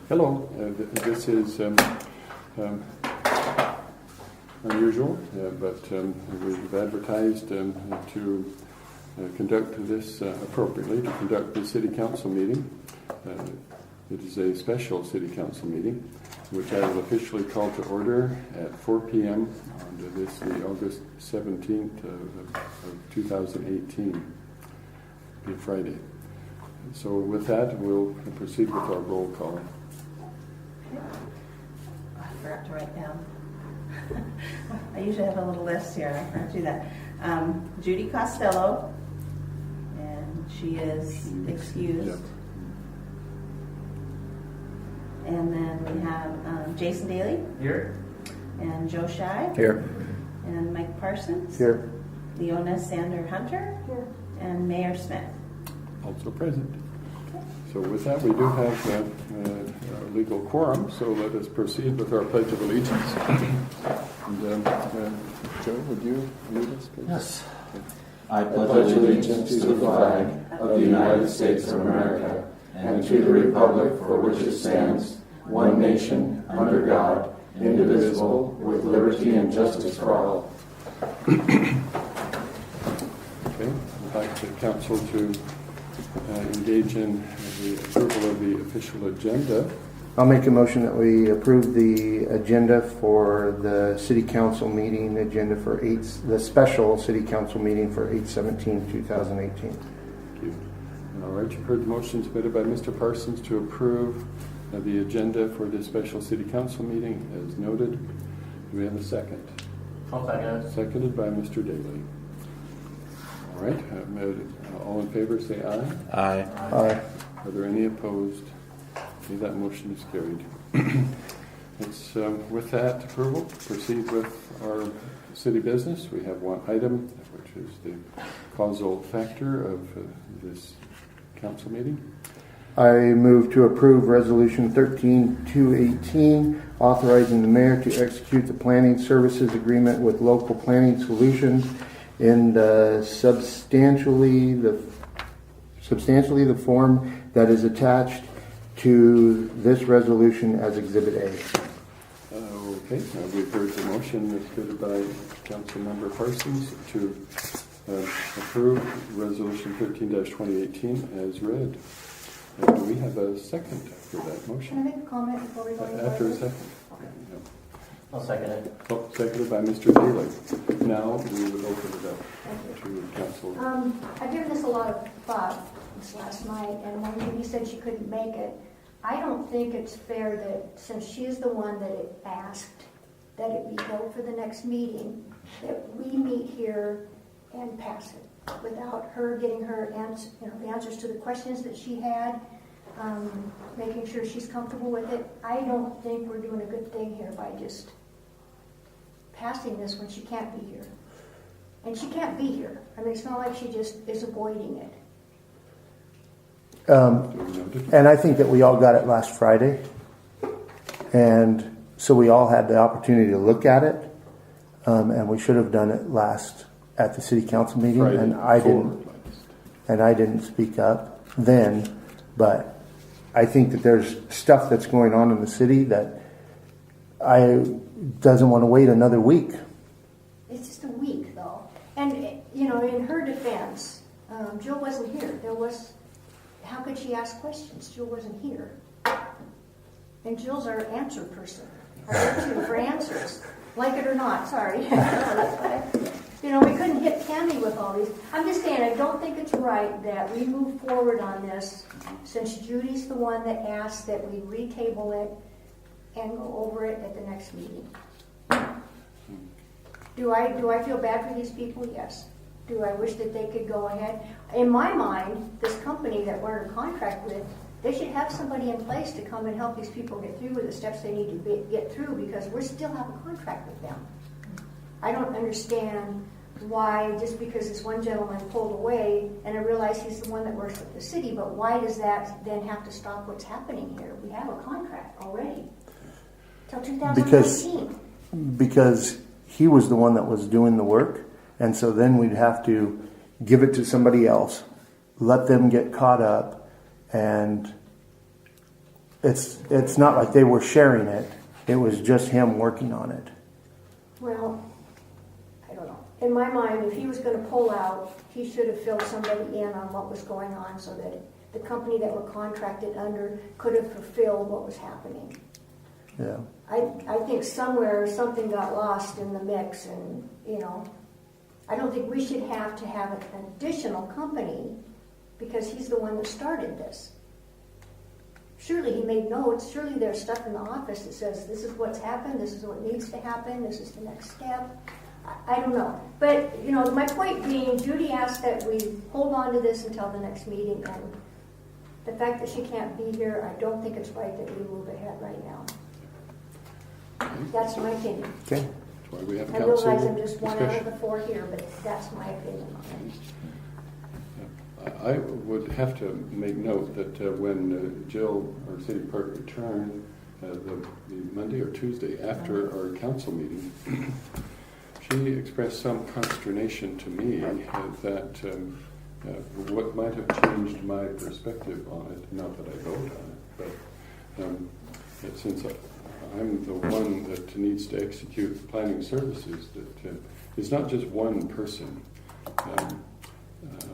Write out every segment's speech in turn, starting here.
Hello, this is unusual, but we've advertised to conduct this appropriately, to conduct the City Council meeting. It is a special City Council meeting, which I will officially call to order at 4 p.m. on the August 17th of 2018, be Friday. So with that, we'll proceed with our roll call. I forgot to write down. I usually have a little list here. I forgot to do that. Judy Costello, and she is excused. Yep. And then we have Jason Daly. Here. And Joe Shy. Here. And Mike Parsons. Here. Leona Sander Hunter. Here. And Mayor Smith. Also present. So with that, we do have a legal quorum, so let us proceed with our Pledge of Allegiance. And, Joe, would you lead us, please? Yes. I pledge allegiance to the flag of the United States of America and to the republic for which it stands, one nation, under God, indivisible, with liberty and justice for all. Okay, I'd like the council to engage in the approval of the official agenda. I'll make a motion that we approve the agenda for the City Council meeting agenda for the special City Council meeting for 8/17/2018. Thank you. All right, you've heard the motion submitted by Mr. Parsons to approve the agenda for the special City Council meeting as noted. Do we have a second? I'll second it. Seconded by Mr. Daly. All right, all in favor say aye. Aye. Aye. Are there any opposed? Okay, that motion is carried. Let's, with that approval, proceed with our city business. We have one item, which is the causal factor of this council meeting. I move to approve Resolution 13-218, authorizing the mayor to execute the planning services agreement with Local Planning Solutions in substantially the form that is attached to this resolution as Exhibit A. Okay, we've heard the motion submitted by Councilmember Parsons to approve Resolution 13-2018 as read. Do we have a second for that motion? Can I make a comment before we go any After a further? second. Okay. Yeah. I'll second it. Oh, seconded by Mr. Daly. Now we would open it up to council. I've given this a lot of thought this last night, and when Judy said she couldn't make it, I don't think it's fair that since she is the one that it asked that it be held for the next meeting, that we meet here and pass it without her getting her the answers to the questions that she had, making sure she's comfortable with it. I don't think we're doing a good thing here by just passing this when she can't be here. And she can't be here. I mean, it's not like she just is avoiding it. And I think that we all got it last Friday. And so we all had the opportunity to look at it. And we should have done it at the city council meeting. Friday and I didn't speak up then. But I think that there's stuff that's going on in the city that doesn't want to wait another week. It's just a week, though. And, in her defense, Jill wasn't here. How could she ask questions? Jill wasn't here. And Jill's our answer person. Our go-to for answers. Like it or not, sorry. We couldn't hit Tammy with all these. I'm just saying, I don't think it's right that we move forward on this since Judy's the one that asked that we retable it and go over it at the next meeting. Do I feel bad for these people? Yes. Do I wish that they could go ahead? In my mind, this company that we're in contract with, they should have somebody in place to come and help these people get through with the steps they need to get through because we still have a contract with them. I don't understand why, just because this one gentleman pulled away, and I realize he's the one that works with the city, but why does that then have to stop what's happening here? We have a contract already. Till 2019. Because he was the one that was doing the work. And so then we'd have to give it to somebody else, let them get caught up, and it's not like they were sharing it. It was just him working on it. Well, I don't know. In my mind, if he was going to pull out, he should have filled somebody in on what was going on so that the company that we're contracted under could have fulfilled what was happening. Yeah. I think somewhere something got lost in the mix, and I don't think we should have to have an additional company because he's the one that started this. Surely he made notes. Surely there's stuff in the office that says this is what's happened, this is what needs to happen, this is the next step. I don't know. But, my point being, Judy asked that we hold on to this until the next meeting, and the fact that she can't be here, I don't think it's right that we move ahead right now. That's my opinion. Okay. That's why we have I council realize I'm just one out of discussion. the four here, but that's my opinion on it. I would have to make note that when Jill, our city clerk, returned the Monday or Tuesday after our council meeting, she expressed some consternation to me that what might have changed my perspective on it, not that I vote on it, but that since I'm the one that needs to execute planning services, that it's not just one person.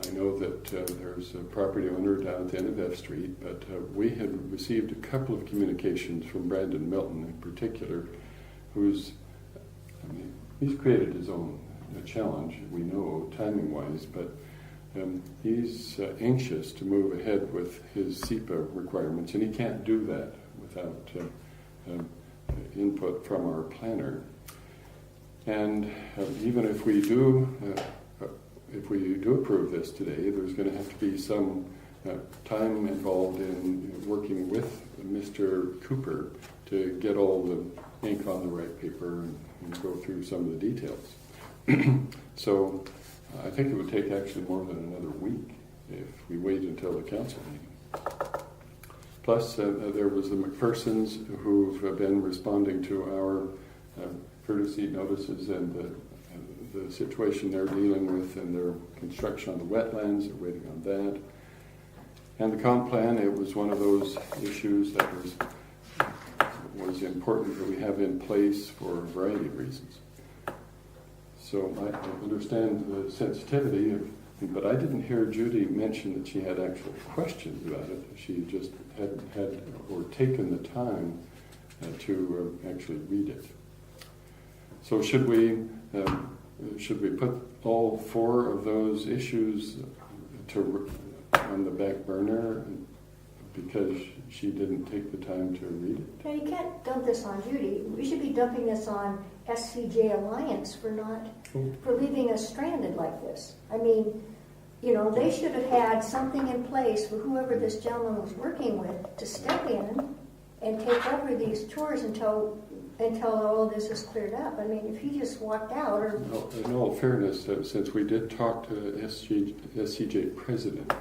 I know that there's a property owner down at the end of F Street, but we had received a couple of communications from Brandon Milton in particular, he's created his own challenge, we know, timing-wise, but he's anxious to move ahead with his SEPA requirements, and he can't do that without input from our planner. And even if we do approve this today, there's going to have to be some time involved in working with Mr. Cooper to get all the ink on the right paper and go through some of the details. So I think it would take actually more than another week if we wait until the council meeting. Plus, there was the McPhersons who've been responding to our courtesy notices and the situation they're dealing with and their construction on the wetlands. They're waiting on that. And the comp plan, it was one of those issues that was important that we have in place for a variety of reasons. So I understand the sensitivity, but I didn't hear Judy mention that she had actual questions about it. She just hadn't had or taken the time to actually read it. So should we put all four of those issues on the back burner because she didn't take the time to read it? Now, you can't dump this on Judy. We should be dumping this on SCJ Alliance for leaving us stranded like this. I mean, they should have had something in place for whoever this gentleman was working with to step in and take over these chores until all this is cleared up. I mean, if he just walked out or... In all fairness, since we did talk to SCJ president,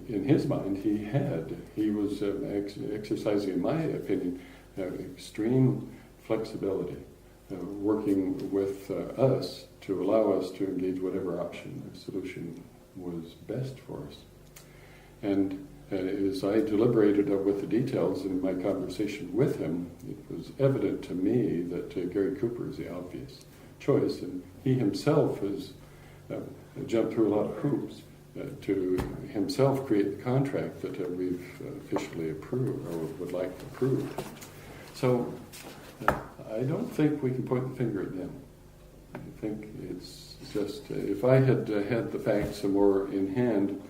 in his mind, he was exercising, in my opinion, extreme flexibility, working with us to allow us to engage whatever option or solution was best for us. And as I deliberated with the details in my conversation with him, it was evident to me that Gary Cooper is the obvious choice, and he himself has jumped through a lot of hoops to himself create the contract that we've officially approved or would like to approve. So I don't think we can point the finger at them. I think it's just, if I had had the facts more in hand,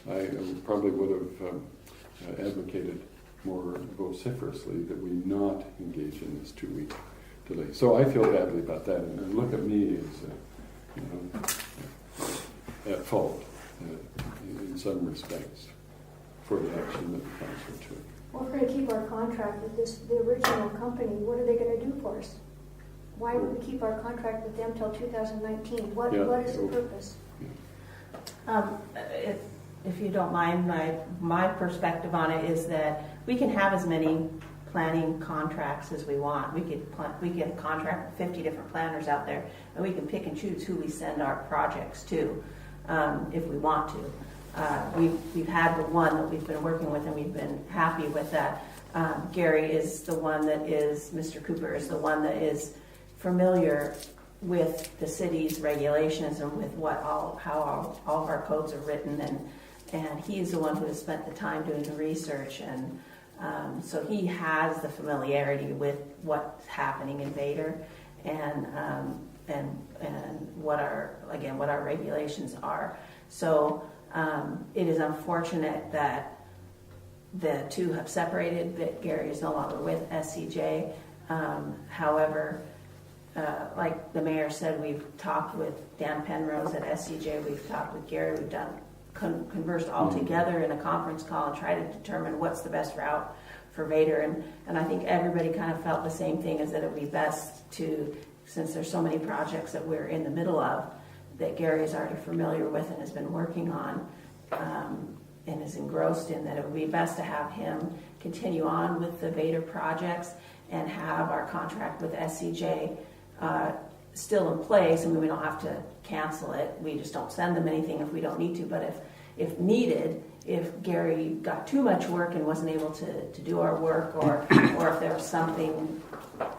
I probably would have advocated more vociferously that we not engage in this 2-week delay. So I feel badly about that, and look at me as at fault in some respects for the action that the council took. Well, if we're going to keep our contract with the original company, what are they going to do for us? Why would we keep our contract with them till 2019? What is the purpose? If you don't mind, my perspective on it is that we can have as many planning contracts as we want. We can contract with 50 different planners out there, and we can pick and choose who we send our projects to if we want to. we've had the one that we've been working with, and we've been happy with that. Gary is the one that is, Mr. Cooper is the one that is familiar with the city's regulations and with how all of our codes are written, and he's the one who has spent the time doing the research, and so he has the familiarity with what's happening in Vader, and what our regulations are. So it is unfortunate that the two have separated, that Gary is no longer with SCJ. However, like the mayor said, we've talked with Dan Penrose at SCJ, we've talked with Gary, we've conversed all together in a conference call and tried to determine what's the best route for Vader. And I think everybody kind of felt the same thing, is that it would be best to, since there's so many projects that we're in the middle of, that Gary is already familiar with and has been working on, and is engrossed in, that it would be best to have him continue on with the Vader projects and have our contract with SCJ still in place. I mean, we don't have to cancel it. We just don't send them anything if we don't need to. But if needed, if Gary got too much work and wasn't able to do our work, or if there was something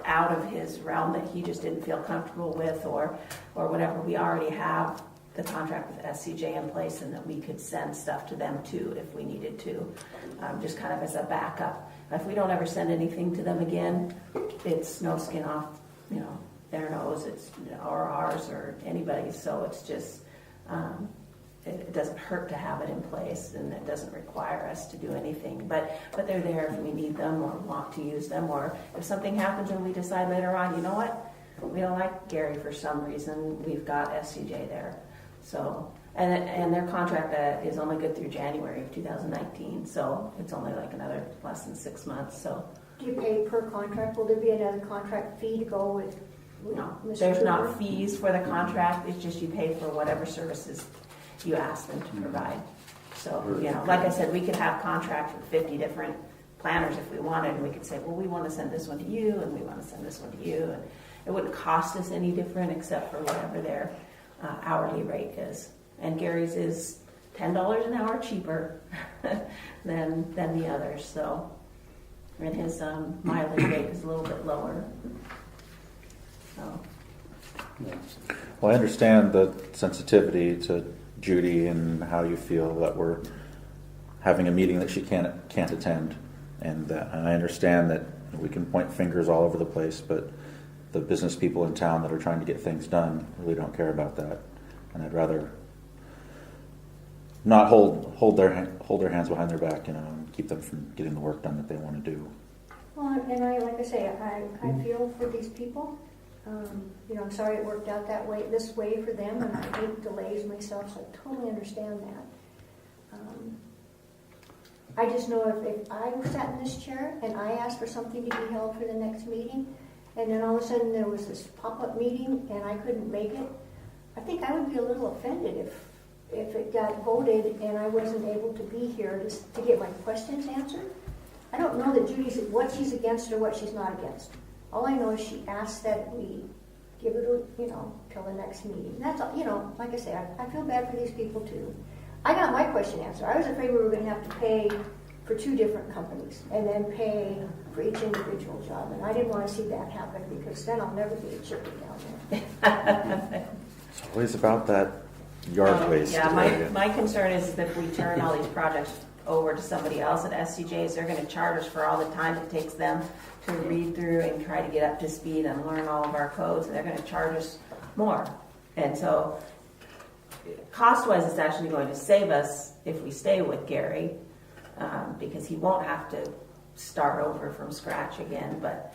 out of his realm that he just didn't feel comfortable with, or whatever, we already have the contract with SCJ in place, and that we could send stuff to them too if we needed to, just kind of as a backup. If we don't ever send anything to them again, it's no skin off, their nose, it's or ours or anybody's. So it's just it doesn't hurt to have it in place, and it doesn't require us to do anything. But they're there if we need them or want to use them, or if something happens and we decide later on, you know what, we don't like Gary for some reason, we've got SCJ there. So, and their contract is only good through January of 2019, so it's only like another less than 6 months. So, Do you pay per contract? Will there be another contract fee to go with? No, Mr. there's Cooper? not fees for the contract. It's just you pay for whatever services you ask them to provide. So, like I said, we could have contracts with 50 different planners if we wanted, and we could say, well, we want to send this one to you, and we want to send this one to you, and it wouldn't cost us any different except for whatever their hourly rate is. And Gary's is $10 an hour cheaper than the others. So, and his mileage rate is a little bit lower. So. Well, I understand the sensitivity to Judy and how you feel that we're having a meeting that she can't attend, and I understand that we can point fingers all over the place, but the business people in town that are trying to get things done really don't care about that, and I'd rather not hold their hands behind their back, and keep them from getting the work done that they want to do. Well, and I feel for these people. I'm sorry it worked out this way for them, and I hate delays myself, so I totally understand that. I just know if I sat in this chair and I asked for something to be held for the next meeting, and then all of a sudden there was this pop-up meeting and I couldn't make it, I think I would be a little offended if it got voted and I wasn't able to be here to get my questions answered. I don't know that Judy's what she's against or what she's not against. All I know is she asked that we give it, till the next meeting. That's all, like I say, I feel bad for these people too. I got my question answered. I was afraid we were going to have to pay for 2 different companies and then pay for each individual job. And I didn't want to see that happen, because then I'll never be a chicken down there. It's always about that yard waste. Yeah, my concern is that if we turn all these projects over to somebody else at SCJ's, they're going to charge us for all the time it takes them to read through and try to get up to speed and learn all of our codes, and they're going to charge us more. And so cost-wise, it's actually going to save us if we stay with Gary, because he won't have to start over from scratch again. But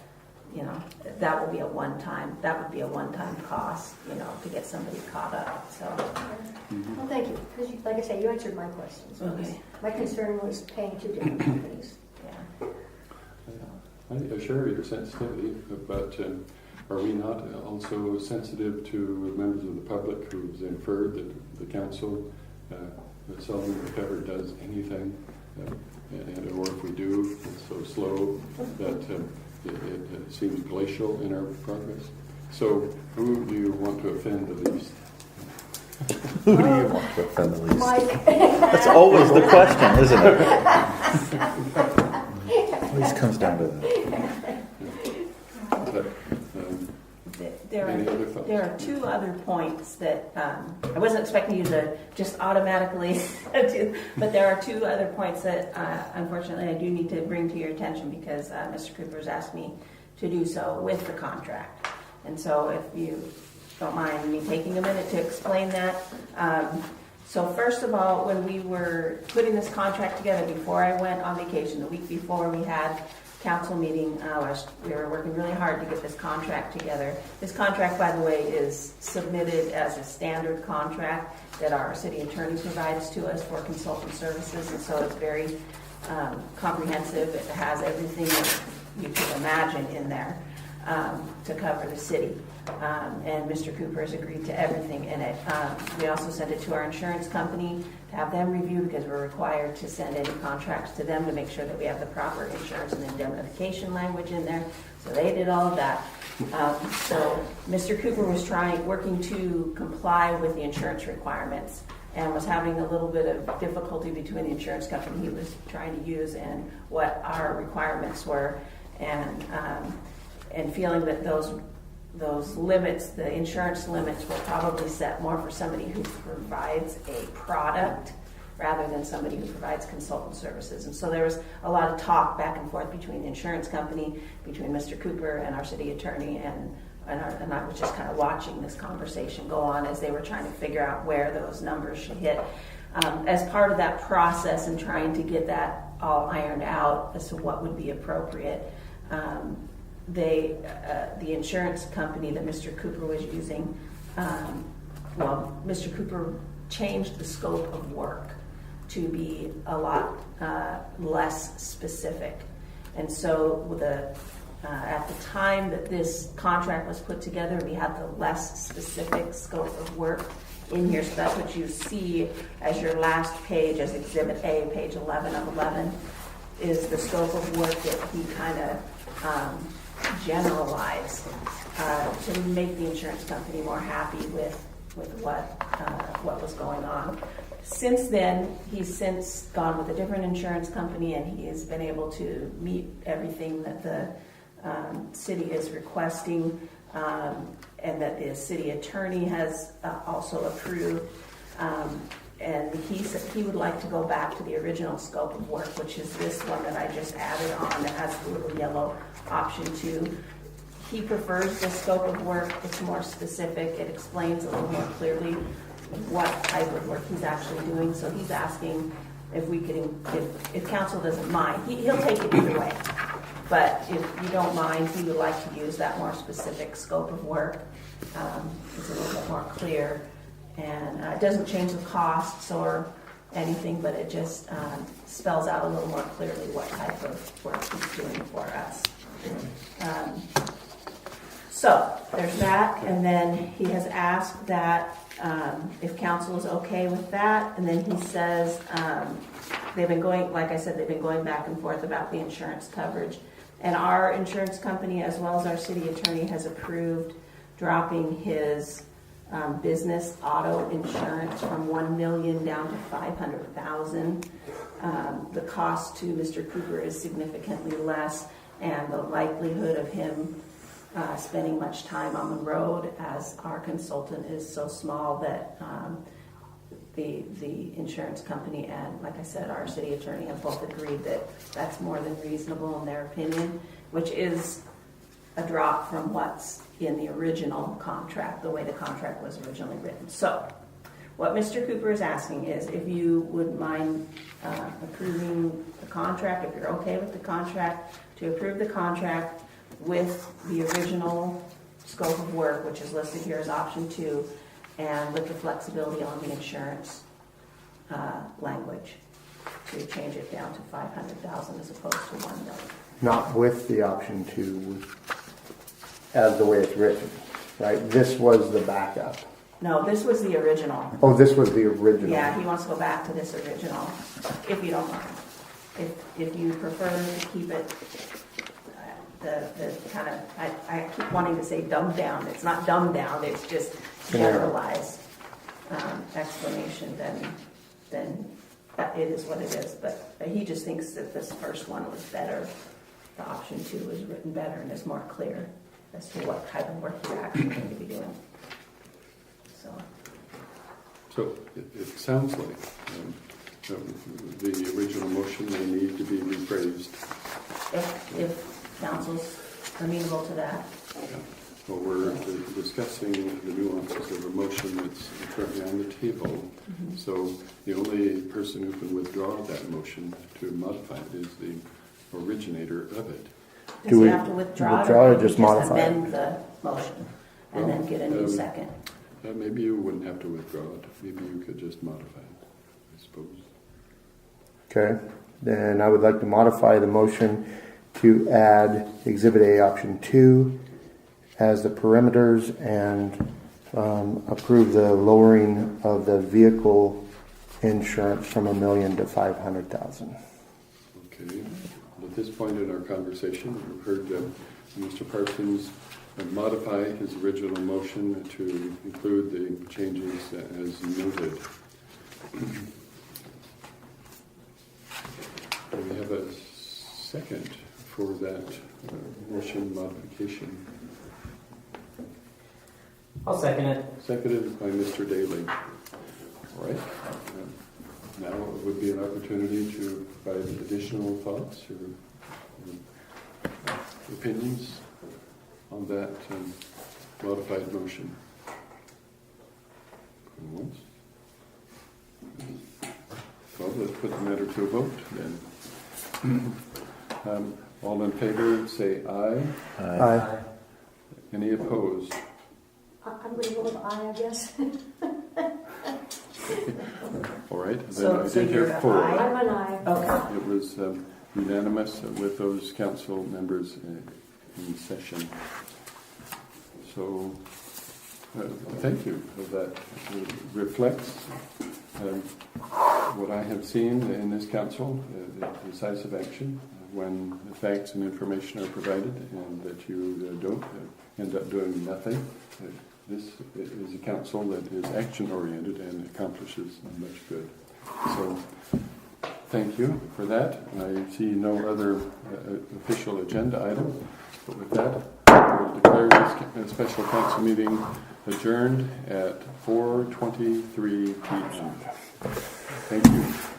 that would be a one-time cost, to get somebody caught up. So, Well, thank you, because like I say, you answered my questions. Okay. My concern was paying 2 different companies. yeah. I share your sensitivity, but are we not also sensitive to members of the public who've inferred that the council seldom, if ever, does anything, or if we do, it's so slow that it seems glacial in our progress? So who do you want to offend the least? Who do you want to offend the least? Mike. That's always the question, isn't it? Always comes down to that. But, any other thoughts? There are two other points that I wasn't expecting you to just automatically do, but there are two other points that unfortunately I do need to bring to your attention because Mr. Cooper's asked me to do so with the contract. And so if you don't mind me taking a minute to explain that. So first of all, when we were putting this contract together before I went on vacation, the week before we had council meeting, we were working really hard to get this contract together. This contract, by the way, is submitted as a standard contract that our city attorney provides to us for consultant services, and so it's very comprehensive. It has everything that you can imagine in there to cover the city. And Mr. Cooper has agreed to everything in it. We also sent it to our insurance company to have them review because we're required to send any contracts to them to make sure that we have the proper insurance and indemnification language in there. So they did all of that. So Mr. Cooper was working to comply with the insurance requirements and was having a little bit of difficulty between the insurance company he was trying to use and what our requirements were, and feeling that those limits, the insurance limits, were probably set more for somebody who provides a product rather than somebody who provides consultant services. And so there was a lot of talk back and forth between the insurance company, between Mr. Cooper and our city attorney, and I was just kind of watching this conversation go on as they were trying to figure out where those numbers should hit. As part of that process and trying to get that all ironed out as to what would be appropriate, the insurance company that Mr. Cooper was using, Mr. Cooper changed the scope of work to be a lot less specific. And so at the time that this contract was put together, we had the less specific scope of work in here. So that's what you see as your last page, as Exhibit A, page 11 of 11, is the scope of work that he kind of generalized to make the insurance company more happy with what was going on. Since then, he's since gone with a different insurance company, and he has been able to meet everything that the city is requesting, and that the city attorney has also approved. And he said he would like to go back to the original scope of work, which is this one that I just added on that has the little yellow option 2. He prefers this scope of work. It's more specific. It explains a little more clearly what type of work he's actually doing. So he's asking if we could, if council doesn't mind, he'll take it either way. But if you don't mind, he would like to use that more specific scope of work. It's a little bit more clear. And it doesn't change the costs or anything, but it just spells out a little more clearly what type of work he's doing for us. So there's that, and then he has asked that if council is okay with that, and then he says they've been going, like I said, they've been going back and forth about the insurance coverage, and our insurance company as well as our city attorney has approved dropping his business auto insurance from $1 million down to $500,000. The cost to Mr. Cooper is significantly less, and the likelihood of him spending much time on the road as our consultant is so small that the insurance company and, like I said, our city attorney have both agreed that that's more than reasonable in their opinion, which is a drop from what's in the original contract, the way the contract was originally written. So what Mr. Cooper is asking is if you would mind approving the contract, if you're okay with the contract, to approve the contract with the original scope of work, which is listed here as option 2, and with the flexibility on the insurance language to change it down to $500,000 as opposed to $1 million. Not with the option 2 as the way it's written, right? This was the backup. No, this was the original. Oh, this was the original. Yeah, he wants to go back to this original, if you don't mind. If you prefer to keep it, the kind of, I keep wanting to say dumbed down. It's not dumbed down, it's just generalized explanation, then it is what it is. But he just thinks that this first one was better. The option 2 is written better and is more clear as to what type of work you're actually going to be doing. So it sounds like the original motion may need to be rephrased. If council's amenable to that. Yeah. Well, we're discussing the nuances of a motion that's currently on the table. Mm-hmm. So the only person who can withdraw that motion to modify it is the originator of it. Does Do he we have to withdraw withdraw it, or just modify it? amend the motion and then get a new second? Maybe you wouldn't have to withdraw it. Maybe you could just modify it, I suppose. Okay, then I would like to modify the motion to add Exhibit A Option 2 as the perimeters and approve the lowering of the vehicle insurance from $1 million to $500,000. Okay. At this point in our conversation, we've heard Mr. Parsons modify his original motion to include the changes as noted. Do we have a second for that motion modification? I'll second it. Seconded by Mr. Daly. All right. Now would be an opportunity to provide additional thoughts or opinions on that modified motion. Once. Well, let's put the matter to a vote then. All in favor, say aye. Aye. Any opposed? I'm going to go with I guess. All right. Then So I did hear you're 4. aye? I'm an I. Okay. It was unanimous with those council members in session. So, thank you. That reflects what I have seen in this council, decisive action when the facts and information are provided, and that you don't end up doing nothing. This is a council that is action-oriented and accomplishes much good. So, thank you for that. I see no other official agenda item. But with that, I will declare this special council meeting adjourned at 4:23 p.m. Thank you.